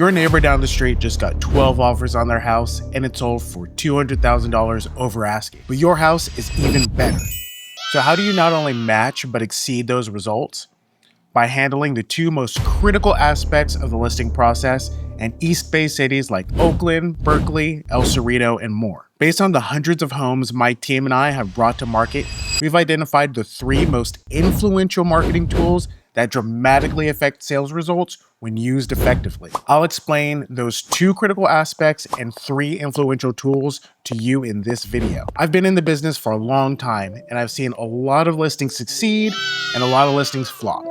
Your neighbor down the street just got 12 offers on their house and it sold for $200,000 over asking. But your house is even better. So how do you not only match but exceed those results? By handling the two most critical aspects of the listing process in East Bay cities like Oakland, Berkeley, El Cerrito, and more. Based on the hundreds of homes my team and I have brought to market, we've identified the three most influential marketing tools that dramatically affect sales results when used effectively. I'll explain those two critical aspects and three influential tools to you in this video. I've been in the business for a long time and I've seen a lot of listings succeed and a lot of listings flop.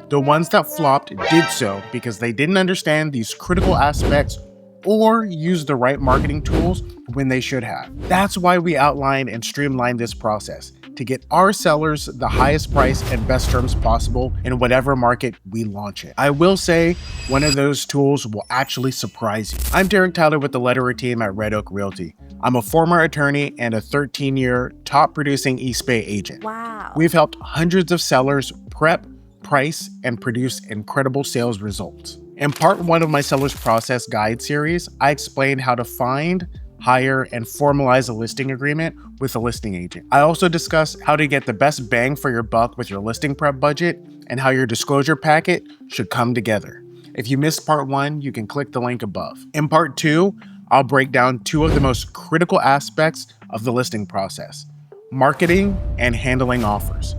The ones that flopped did so because they didn't understand these critical aspects or use the right marketing tools when they should have. That's why we outline and streamline this process to get our sellers the highest price and best terms possible in whatever market we launch in. I will say one of those tools will actually surprise you. I'm Derek Tyler with the Letterer team at Red Oak Realty. I'm a former attorney and a 13-year top producing East Bay agent. Wow. We've helped hundreds of sellers prep, price, and produce incredible sales results. In part one of my Seller's Process Guide series, I explained how to find, hire, and formalize a listing agreement with a listing agent. I also discuss how to get the best bang for your buck with your listing prep budget and how your disclosure packet should come together. If you missed part one, you can click the link above. In part two, I'll break down two of the most critical aspects of the listing process: marketing and handling offers,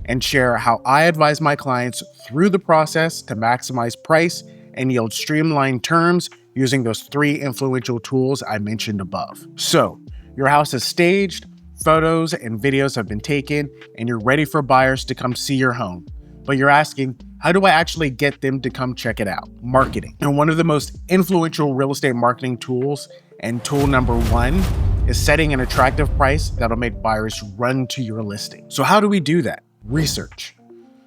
and share how I advise my clients through the process to maximize price and yield streamlined terms using those three influential tools I mentioned above. So, your house is staged, photos and videos have been taken, and you're ready for buyers to come see your home. But you're asking, how do I actually get them to come check it out? Marketing. And one of the most influential real estate marketing tools, and tool number one, is setting an attractive price that'll make buyers run to your listing. So how do we do that? Research.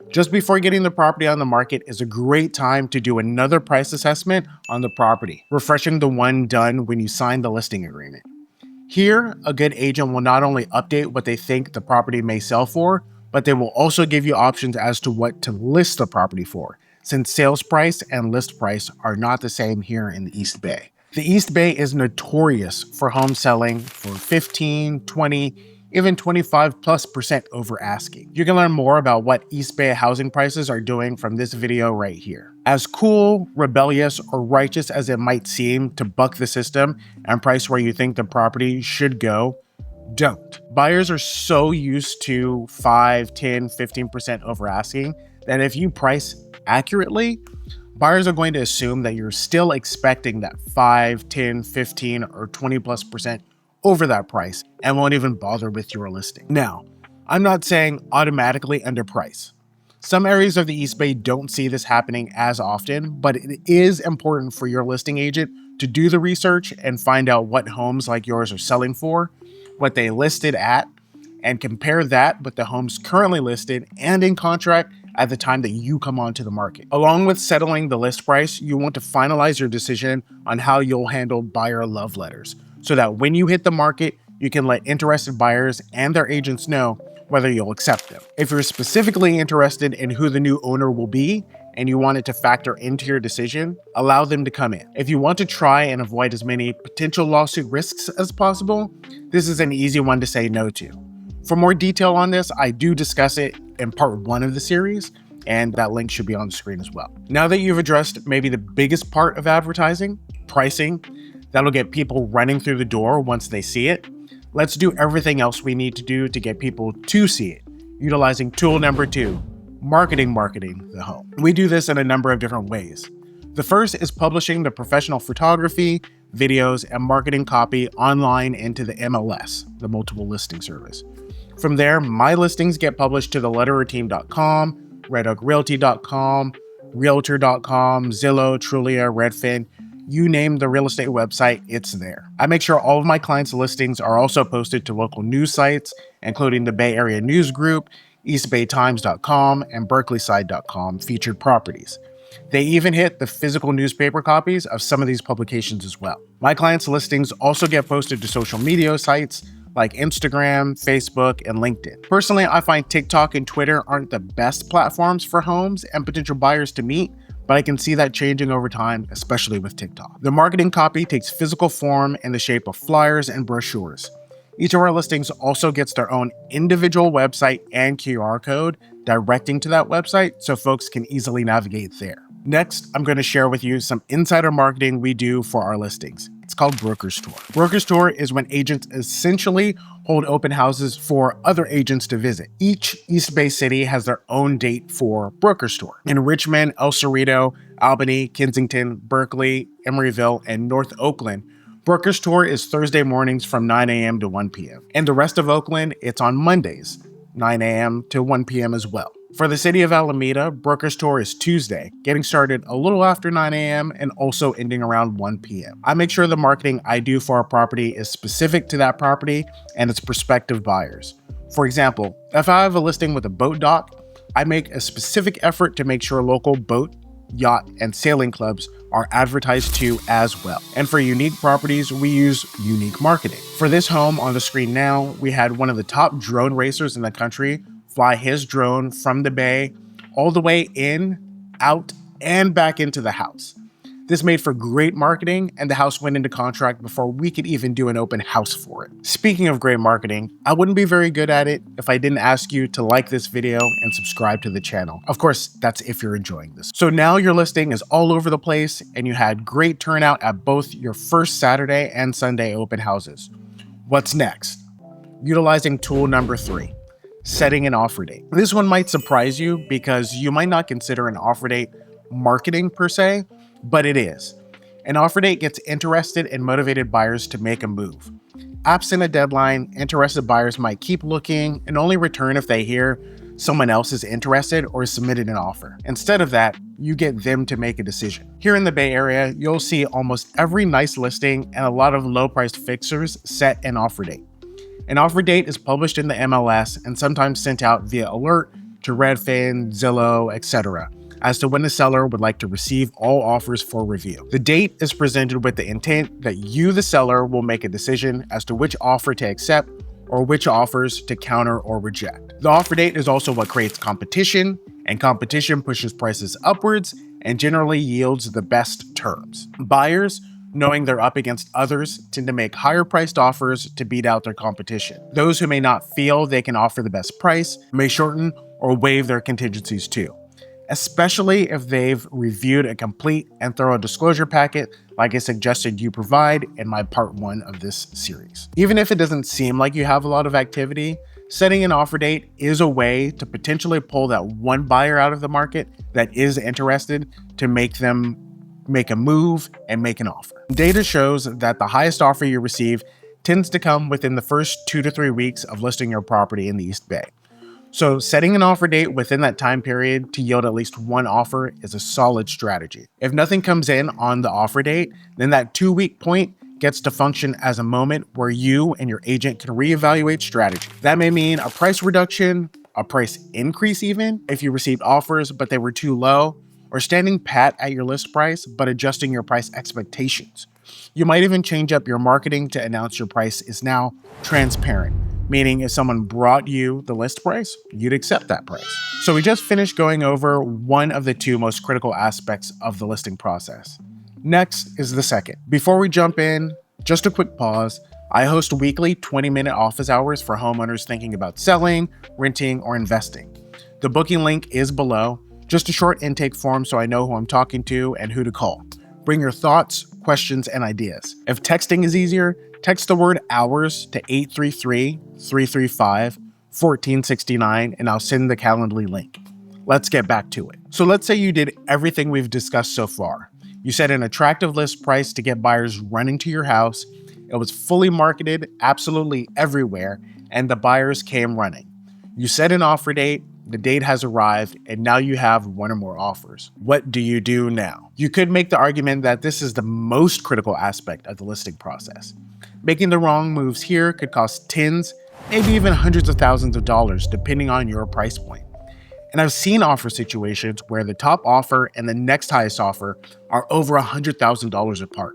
Just before getting the property on the market is a great time to do another price assessment on the property, refreshing the one done when you signed the listing agreement. Here, a good agent will not only update what they think the property may sell for, but they will also give you options as to what to list the property for, since sales price and list price are not the same here in the East Bay. The East Bay is notorious for home selling for 15, 20, even 25+% over asking. You can learn more about what East Bay housing prices are doing from this video right here. As cool, rebellious, or righteous as it might seem to buck the system and price where you think the property should go, don't. Buyers are so used to 5, 10, 15% over asking that if you price accurately, buyers are going to assume that you're still expecting that 5, 10, 15, or 20+% over that price and won't even bother with your listing. Now, I'm not saying automatically underprice. Some areas of the East Bay don't see this happening as often, but it is important for your listing agent to do the research and find out what homes like yours are selling for, what they listed at, and compare that with the homes currently listed and in contract at the time that you come onto the market. Along with settling the list price, you want to finalize your decision on how you'll handle buyer love letters, so that when you hit the market, you can let interested buyers and their agents know whether you'll accept them. If you're specifically interested in who the new owner will be and you want it to factor into your decision, allow them to come in. If you want to try and avoid as many potential lawsuit risks as possible, this is an easy one to say no to. For more detail on this, I do discuss it in part one of the series, and that link should be on the screen as well. Now that you've addressed maybe the biggest part of advertising, pricing, that'll get people running through the door once they see it, let's do everything else we need to do to get people to see it, utilizing tool number two, marketing the home. We do this in a number of different ways. The first is publishing the professional photography, videos, and marketing copy online into the MLS, the multiple listing service. From there, my listings get published to the lettererteam.com, redoakrealty.com, realtor.com, Zillow, Trulia, Redfin. You name the real estate website, it's there. I make sure all of my clients' listings are also posted to local news sites, including the Bay Area News Group, eastbaytimes.com, and berkeleyside.com featured properties. They even hit the physical newspaper copies of some of these publications as well. My clients' listings also get posted to social media sites like Instagram, Facebook, and LinkedIn. Personally, I find TikTok and Twitter aren't the best platforms for homes and potential buyers to meet, but I can see that changing over time, especially with TikTok. The marketing copy takes physical form in the shape of flyers and brochures. Each of our listings also gets their own individual website and QR code directing to that website so folks can easily navigate there. Next, I'm going to share with you some insider marketing we do for our listings. It's called broker's tour. Broker's tour is when agents essentially hold open houses for other agents to visit. Each East Bay city has their own date for broker's tour. In Richmond, El Cerrito, Albany, Kensington, Berkeley, Emeryville, and North Oakland, broker's tour is Thursday mornings from 9 a.m. to 1 p.m. In the rest of Oakland, it's on Mondays, 9 a.m. to 1 p.m. as well. For the city of Alameda, broker's tour is Tuesday, getting started a little after 9 a.m. and also ending around 1 p.m. I make sure the marketing I do for our property is specific to that property and its prospective buyers. For example, if I have a listing with a boat dock, I make a specific effort to make sure local boat, yacht, and sailing clubs are advertised to as well. And for unique properties, we use unique marketing. For this home on the screen now, we had one of the top drone racers in the country fly his drone from the bay all the way in, out, and back into the house. This made for great marketing, and the house went into contract before we could even do an open house for it. Speaking of great marketing, I wouldn't be very good at it if I didn't ask you to like this video and subscribe to the channel. Of course, that's if you're enjoying this. So now your listing is all over the place, and you had great turnout at both your first Saturday and Sunday open houses. What's next? Utilizing tool number 3. Setting an offer date. This one might surprise you because you might not consider an offer date marketing per se, but it is. An offer date gets interested and motivated buyers to make a move. Absent a deadline, interested buyers might keep looking and only return if they hear someone else is interested or submitted an offer. Instead of that, you get them to make a decision. Here in the Bay Area, you'll see almost every nice listing and a lot of low-priced fixers set an offer date. An offer date is published in the MLS and sometimes sent out via alert to Redfin, Zillow, etc. as to when the seller would like to receive all offers for review. The date is presented with the intent that you, the seller, will make a decision as to which offer to accept or which offers to counter or reject. The offer date is also what creates competition, and competition pushes prices upwards and generally yields the best terms. Buyers, knowing they're up against others, tend to make higher priced offers to beat out their competition. Those who may not feel they can offer the best price may shorten or waive their contingencies too, especially if they've reviewed a complete and thorough disclosure packet like I suggested you provide in my part 1 of this series. Even if it doesn't seem like you have a lot of activity, setting an offer date is a way to potentially pull that one buyer out of the market that is interested to make them make a move and make an offer. Data shows that the highest offer you receive tends to come within the first 2 to 3 weeks of listing your property in the East Bay. So setting an offer date within that time period to yield at least one offer is a solid strategy. If nothing comes in on the offer date, then that 2-week point gets to function as a moment where you and your agent can reevaluate strategy. That may mean a price reduction, a price increase even, if you received offers but they were too low, or standing pat at your list price but adjusting your price expectations. You might even change up your marketing to announce your price is now transparent, meaning if someone brought you the list price, you'd accept that price. So we just finished going over one of the 2 most critical aspects of the listing process. Next is the second. Before we jump in, just a quick pause. I host weekly 20-minute office hours for homeowners thinking about selling, renting, or investing. The booking link is below. Just a short intake form so I know who I'm talking to and who to call. Bring your thoughts, questions, and ideas. If texting is easier, text the word hours to 833-335-1469 and I'll send the Calendly link. Let's get back to it. So let's say you did everything we've discussed so far. You set an attractive list price to get buyers running to your house. It was fully marketed absolutely everywhere, and the buyers came running. You set an offer date, the date has arrived, and now you have one or more offers. What do you do now? You could make the argument that this is the most critical aspect of the listing process. Making the wrong moves here could cost tens, maybe even hundreds of thousands of dollars, depending on your price point. And I've seen offer situations where the top offer and the next highest offer are over $100,000 apart.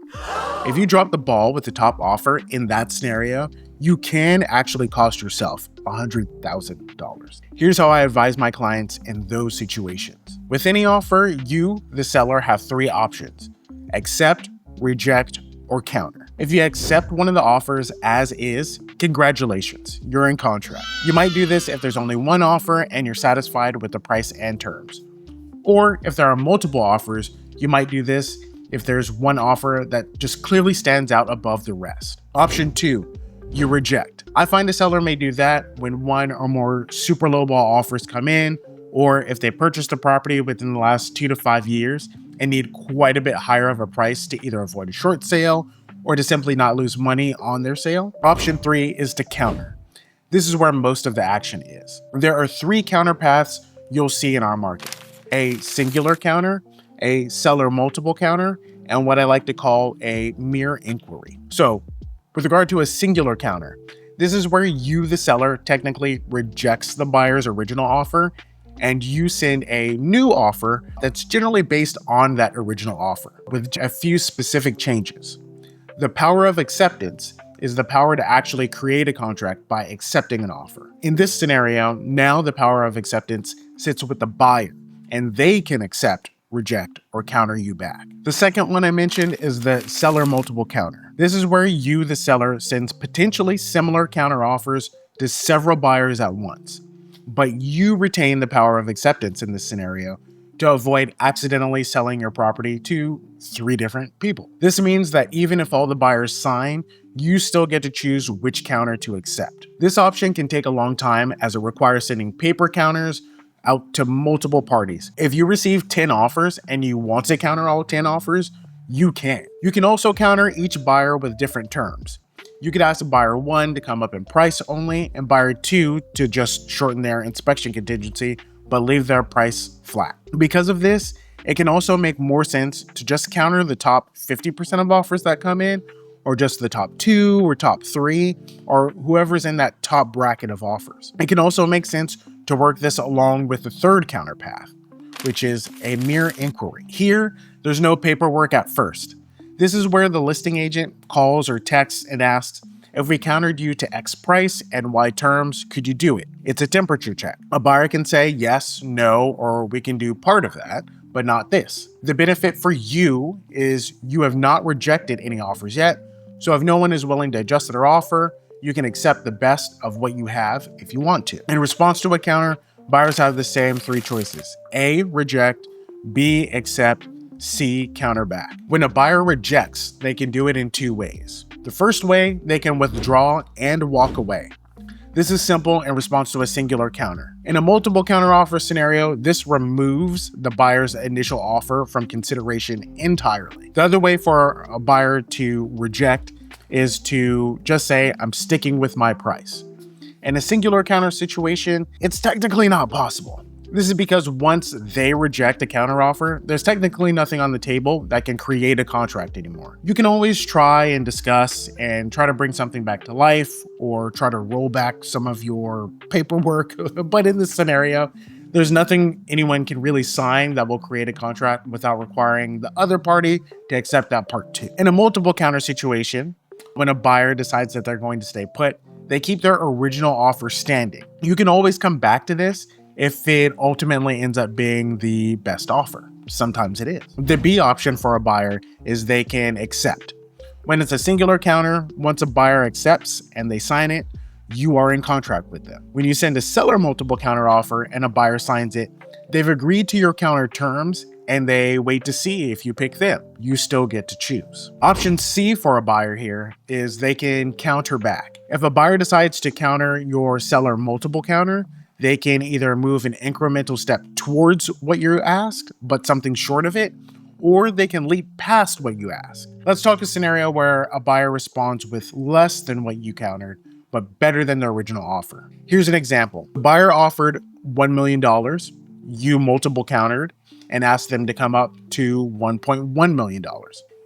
If you drop the ball with the top offer in that scenario, you can actually cost yourself $100,000. Here's how I advise my clients in those situations. With any offer, you, the seller, have three options: accept, reject, or counter. If you accept one of the offers as is, congratulations, you're in contract. You might do this if there's only one offer and you're satisfied with the price and terms. Or if there are multiple offers, you might do this if there's one offer that just clearly stands out above the rest. Option 2, you reject. I find a seller may do that when one or more super lowball offers come in, or if they purchased a property within the last 2 to 5 years and need quite a bit higher of a price to either avoid a short sale or to simply not lose money on their sale. Option 3 is to counter. This is where most of the action is. There are 3 counter paths you'll see in our market: a singular counter, a seller multiple counter, and what I like to call a mere inquiry. So with regard to a singular counter, this is where you, the seller, technically rejects the buyer's original offer and you send a new offer that's generally based on that original offer with a few specific changes. The power of acceptance is the power to actually create a contract by accepting an offer. In this scenario, now the power of acceptance sits with the buyer and they can accept, reject, or counter you back. The second one I mentioned is the seller multiple counter. This is where you, the seller, sends potentially similar counter offers to several buyers at once, but you retain the power of acceptance in this scenario to avoid accidentally selling your property to 3 different people. This means that even if all the buyers sign, you still get to choose which counter to accept. This option can take a long time as it requires sending paper counters out to multiple parties. If you receive 10 offers and you want to counter all 10 offers, you can. You can also counter each buyer with different terms. You could ask buyer 1 to come up in price only and buyer 2 to just shorten their inspection contingency but leave their price flat. Because of this, it can also make more sense to just counter the top 50% of offers that come in, or just the top 2 or top 3, or whoever's in that top bracket of offers. It can also make sense to work this along with the third counter path, which is a mere inquiry. Here, there's no paperwork at first. This is where the listing agent calls or texts and asks, if we countered you to X price and Y terms, could you do it? It's a temperature check. A buyer can say yes, no, or we can do part of that, but not this. The benefit for you is you have not rejected any offers yet, so if no one is willing to adjust their offer, you can accept the best of what you have if you want to. In response to a counter, buyers have the same 3 choices: A, reject; B, accept; C, counter back. When a buyer rejects, they can do it in 2 ways. The first way, they can withdraw and walk away. This is simple in response to a singular counter. In a multiple counter offer scenario, this removes the buyer's initial offer from consideration entirely. The other way for a buyer to reject is to just say, I'm sticking with my price. In a singular counter situation, it's technically not possible. This is because once they reject a counteroffer, there's technically nothing on the table that can create a contract anymore. You can always try and discuss and try to bring something back to life or try to roll back some of your paperwork, but in this scenario, there's nothing anyone can really sign that will create a contract without requiring the other party to accept that part too. In a multiple counter situation, when a buyer decides that they're going to stay put, they keep their original offer standing. You can always come back to this if it ultimately ends up being the best offer. Sometimes it is. The B option for a buyer is they can accept. When it's a singular counter, once a buyer accepts and they sign it, you are in contract with them. When you send a seller multiple counter offer and a buyer signs it, they've agreed to your counter terms and they wait to see if you pick them. You still get to choose. Option C for a buyer here is they can counter back. If a buyer decides to counter your seller multiple counter, they can either move an incremental step towards what you asked, but something short of it, or they can leap past what you ask. Let's talk a scenario where a buyer responds with less than what you countered, but better than their original offer. Here's an example. The buyer offered $1 million, you multiple countered, and asked them to come up to $1.1 million.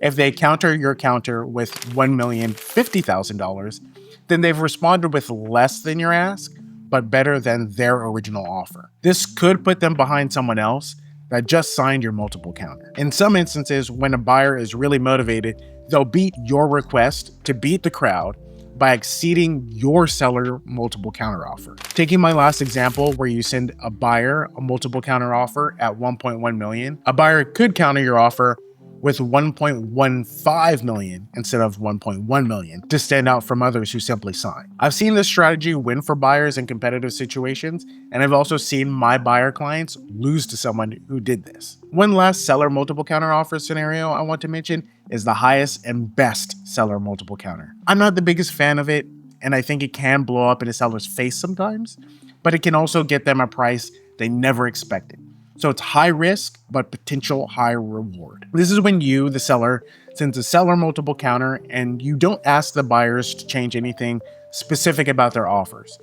If they counter your counter with $1,050,000, then they've responded with less than your ask, but better than their original offer. This could put them behind someone else that just signed your multiple counter. In some instances, when a buyer is really motivated, they'll beat your request to beat the crowd by exceeding your seller multiple counter offer. Taking my last example where you send a buyer a multiple counter offer at 1.1 million, a buyer could counter your offer with 1.15 million instead of 1.1 million to stand out from others who simply sign. I've seen this strategy win for buyers in competitive situations, and I've also seen my buyer clients lose to someone who did this. One last seller multiple counter offer scenario I want to mention is the highest and best seller multiple counter. I'm not the biggest fan of it, and I think it can blow up in a seller's face sometimes, but it can also get them a price they never expected. So it's high risk, but potential high reward. This is when you, the seller, sends a seller multiple counter and you don't ask the buyers to change anything specific about their offers.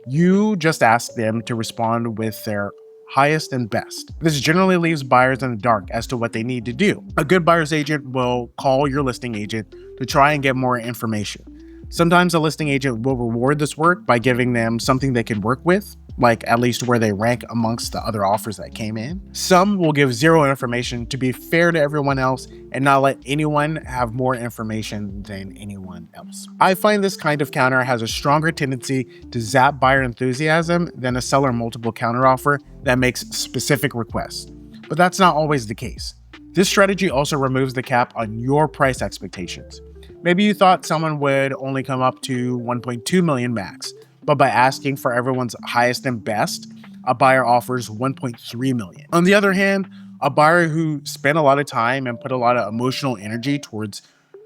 You just ask them to respond with their highest and best. This generally leaves buyers in the dark as to what they need to do. A good buyer's agent will call your listing agent to try and get more information. Sometimes a listing agent will reward this work by giving them something they can work with, like at least where they rank amongst the other offers that came in. Some will give zero information to be fair to everyone else and not let anyone have more information than anyone else. I find this kind of counter has a stronger tendency to zap buyer enthusiasm than a seller multiple counter offer that makes specific requests. But that's not always the case. This strategy also removes the cap on your price expectations. Maybe you thought someone would only come up to 1.2 million max, but by asking for everyone's highest and best, a buyer offers 1.3 million. On the other hand, a buyer who spent a lot of time and put a lot of emotional energy towards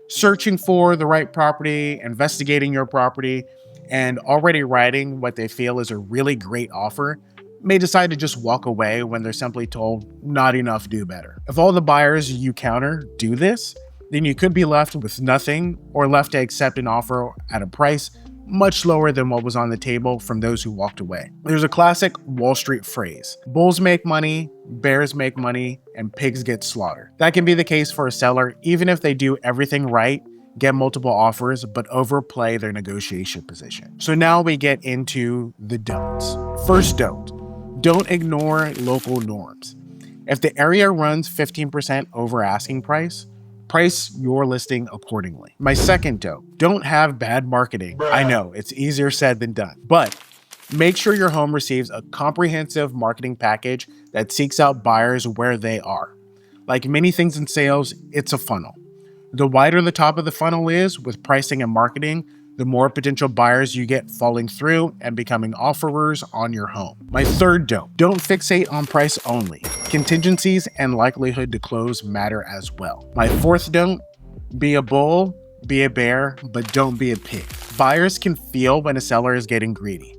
searching for the right property, investigating your property, and already writing what they feel is a really great offer, may decide to just walk away when they're simply told, not enough, do better. If all the buyers you counter do this, then you could be left with nothing or left to accept an offer at a price much lower than what was on the table from those who walked away. There's a classic Wall Street phrase: bulls make money, bears make money, and pigs get slaughtered. That can be the case for a seller even if they do everything right, get multiple offers, but overplay their negotiation position. So now we get into the don'ts. First don't ignore local norms. If the area runs 15% over asking price your listing accordingly. My second don't have bad marketing. I know, it's easier said than done, but make sure your home receives a comprehensive marketing package that seeks out buyers where they are. Like many things in sales, it's a funnel. The wider the top of the funnel is with pricing and marketing, the more potential buyers you get falling through and becoming offerers on your home. My third don't fixate on price only. Contingencies and likelihood to close matter as well. My fourth don't, be a bull, be a bear, but don't be a pig. Buyers can feel when a seller is getting greedy.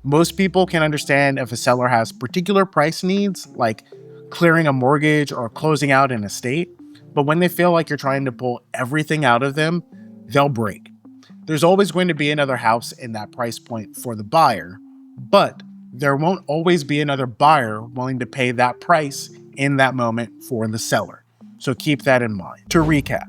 Most people can understand if a seller has particular price needs, like clearing a mortgage or closing out an estate, but when they feel like you're trying to pull everything out of them, they'll break. There's always going to be another house in that price point for the buyer, but there won't always be another buyer willing to pay that price in that moment for the seller. So keep that in mind. To recap,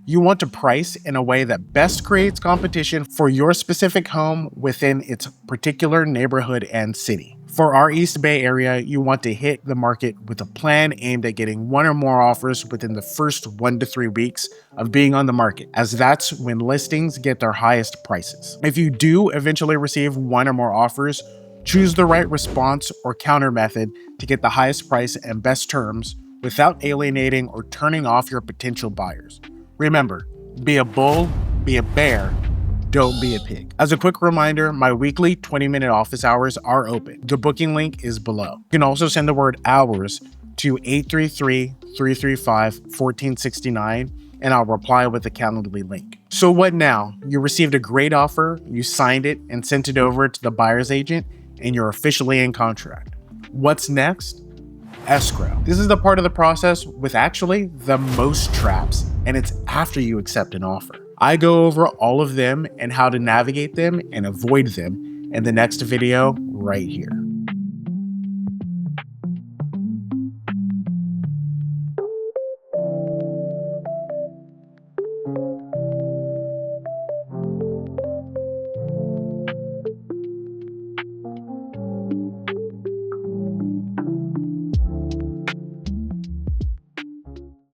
you want to price in a way that best creates competition for your specific home within its particular neighborhood and city. For our East Bay area, you want to hit the market with a plan aimed at getting one or more offers within the first 1 to 3 weeks of being on the market, as that's when listings get their highest prices. If you do eventually receive one or more offers, choose the right response or counter method to get the highest price and best terms without alienating or turning off your potential buyers. Remember, be a bull, be a bear, don't be a pig. As a quick reminder, my weekly 20-minute office hours are open. The booking link is below. You can also send the word hours to 833-335-1469 and I'll reply with the Calendly link. So what now? You received a great offer, you signed it and sent it over to the buyer's agent, and you're officially in contract. What's next? Escrow. This is the part of the process with actually the most traps, and it's after you accept an offer. I go over all of them and how to navigate them and avoid them in the next video right here.